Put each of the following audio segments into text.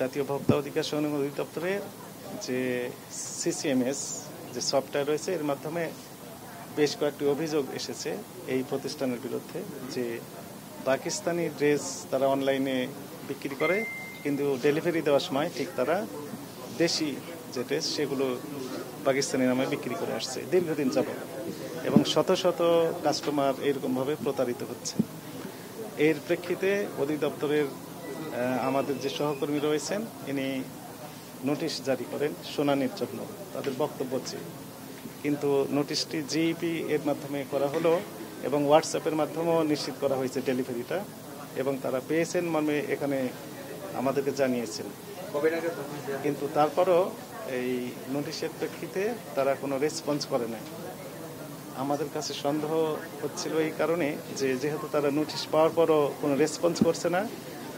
জাতীয় ভোক্তা অধিকার সংরক্ষণ অধিদপ্তরের যে সিসিএমএস যে সফটওয়্যার রয়েছে এর মাধ্যমে বেশ কয়েকটি অভিযোগ এসেছে এই প্রতিষ্ঠানের বিরুদ্ধে যে পাকিস্তানি ড্রেস তারা অনলাইনে বিক্রি করে, কিন্তু ডেলিভারি দেওয়ার সময় ঠিক তারা দেশি যে ড্রেস সেগুলো পাকিস্তানি নামে বিক্রি করে আসছে দীর্ঘদিন যাবত, এবং শত শত কাস্টমার এরকমভাবে প্রতারিত হচ্ছে। এর প্রেক্ষিতে অধিদপ্তরের আমাদের যে সহকর্মী রয়েছেন ইনি নোটিশ জারি করেন শুনানির জন্য তাদের বক্তব্য চেয়ে, কিন্তু নোটিশটি জিইপি এর মাধ্যমে করা হলো এবং হোয়াটসঅ্যাপের মাধ্যমেও নিশ্চিত করা হয়েছে ডেলিভারিটা, এবং তারা পেয়েছেন মর্মে এখানে আমাদেরকে জানিয়েছেন। কিন্তু তারপরও এই নোটিশের প্রেক্ষিতে তারা কোনো রেসপন্স করে নাই। আমাদের কাছে সন্দেহ হচ্ছিল এই কারণে যে যেহেতু তারা নোটিশ পাওয়ার পরও কোনো রেসপন্স করছে না,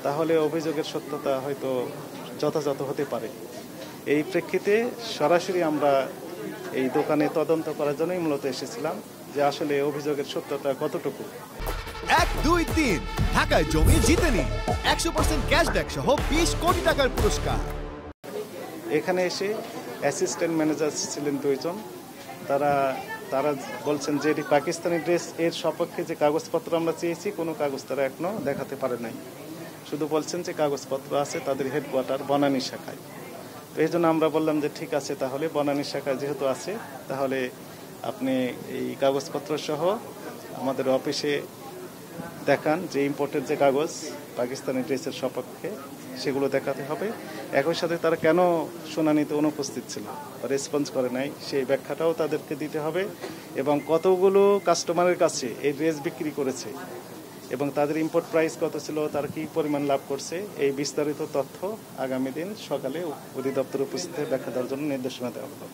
তাহলে অভিযোগের সত্যতা হয়তো যথাযথ হতে পারে। এই প্রেক্ষিতে সরাসরি আমরা এই দোকানে তদন্ত করার জন্যই মূলত এসেছিলাম যে আসলে অভিযোগের সত্যতা কতটুকু। 1, 2, 3 ঢাকায় জমি জিতে নিন 100% ক্যাশব্যাক সহ 20 কোটি টাকার পুরস্কার। এখানে এসে অ্যাসিস্ট্যান্ট ম্যানেজার ছিলেন 2 জন। তারা বলছেন যে এটি পাকিস্তানি ড্রেস, এর সপক্ষে যে কাগজপত্র আমরা চেয়েছি কোনো কাগজ তারা এখনো দেখাতে পারে নাই। শুধু বলছেন যে কাগজপত্র আছে তাদের হেডকোয়ার্টার বনানী শাখায়। তো এই জন্য আমরা বললাম যে ঠিক আছে, তাহলে বনানী শাখায় যেহেতু আছে তাহলে আপনি এই কাগজপত্র সহ আমাদের অফিসে দেখান যে ইম্পোর্টের যে কাগজ পাকিস্তানি ড্রেসের সপক্ষে সেগুলো দেখাতে হবে। একই সাথে তারা কেন শুনানিতে অনুপস্থিত ছিল, রেসপন্স করে নাই সেই ব্যাখ্যাটাও তাদেরকে দিতে হবে, এবং কতগুলো কাস্টমারের কাছে এই ড্রেস বিক্রি করেছে এবং তাদের ইম্পোর্ট প্রাইস কত ছিল, তারা কি পরিমাণ লাভ করছে, এই বিস্তারিত তথ্য আগামী দিন সকালে অধিদপ্তরে উপস্থিত ব্যাখ্যা দেওয়ার জন্য নির্দেশনা দেওয়া হলো।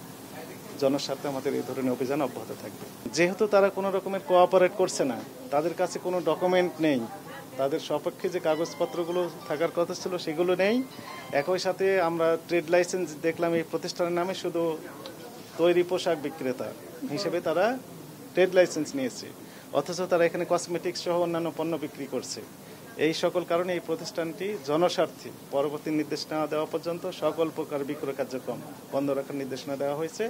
জনস্বার্থে আমাদের এই ধরনের অভিযান অব্যাহত থাকবে। যেহেতু তারা কোনো রকমের কোঅপারেট করছে না, তাদের কাছে কোনো ডকুমেন্ট নেই, তাদের সপক্ষে যে কাগজপত্রগুলো থাকার কথা ছিল সেগুলো নেই। একই সাথে আমরা ট্রেড লাইসেন্স দেখলাম এই প্রতিষ্ঠানের নামে শুধু তৈরি পোশাক বিক্রেতা হিসেবে তারা ট্রেড লাইসেন্স নিয়েছে, অথচ তারা এখানে কসমেটিক্স সহ অন্যান্য পণ্য বিক্রি করছে। এই সকল কারণে এই প্রতিষ্ঠানটি জনস্বার্থে পরবর্তী নির্দেশনা দেওয়া পর্যন্ত সকল প্রকার বিক্রয় কার্যক্রম বন্ধ রাখার নির্দেশনা দেওয়া হয়েছে।